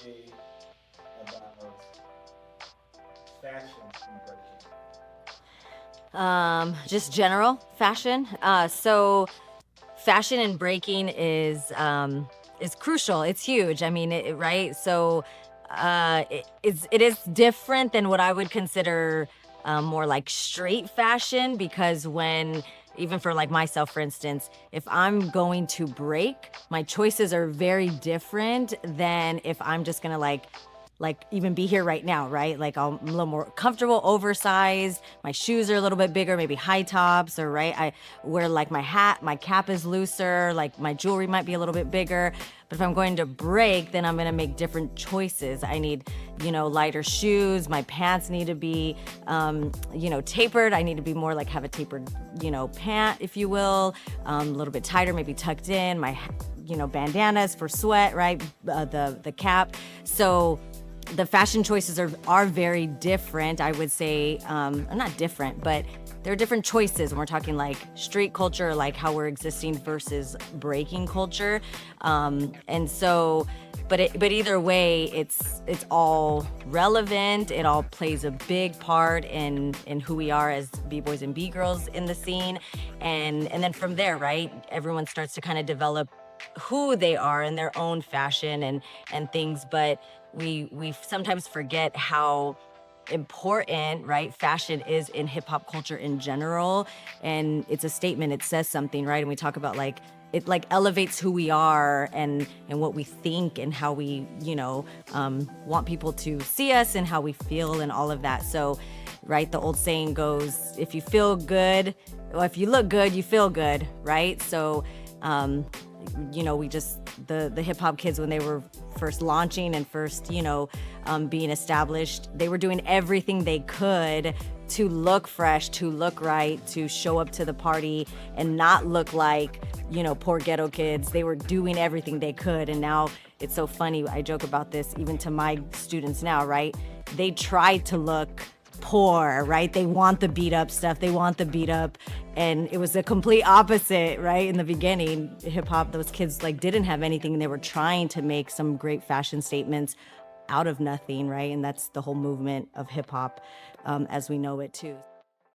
say about fashion in breaking? Just general fashion. So fashion and breaking is crucial. It's huge. I mean, right? So it is different than what I would consider more like straight fashion, because when even for like myself, for instance, if I'm going to break, my choices are very different than if I'm just gonna like even be here right now, right? Like I'm a little more comfortable, oversized. My shoes are a little bit bigger, maybe high tops, or right. I wear like my hat, my cap is looser, like my jewelry might be a little bit bigger. But if I'm going to break, then I'm gonna make different choices. I need, lighter shoes. My pants need to be, tapered. I need to be more like have a tapered, pant, if you will, a little bit tighter, maybe tucked in. My, bandanas for sweat, right? The cap. So the fashion choices are very different. I would say, not different, but there are different choices when we're talking like street culture, like how we're existing versus breaking culture. And so, but either way, it's all relevant. It all plays a big part in who we are as b-boys and b-girls in the scene, and then from there, right, everyone starts to kind of develop who they are in their own fashion and things. But we sometimes forget how important, right, fashion is in hip hop culture in general. And it's a statement, it says something, right? And we talk about like it like elevates who we are and what we think and how we want people to see us and how we feel and all of that. So right, the old saying goes, if you feel good, well, if you look good, you feel good, right? So we just the hip hop kids, when they were first launching and first being established, they were doing everything they could to look fresh, to look right, to show up to the party and not look like poor ghetto kids. They were doing everything they could. And now it's so funny, I joke about this even to my students now, right? They try to look poor, right? They want the beat up stuff. They want the beat up. And it was the complete opposite, right? In the beginning, hip hop, those kids like didn't have anything and they were trying to make some great fashion statements out of nothing, right? And that's the whole movement of hip hop as we know it too.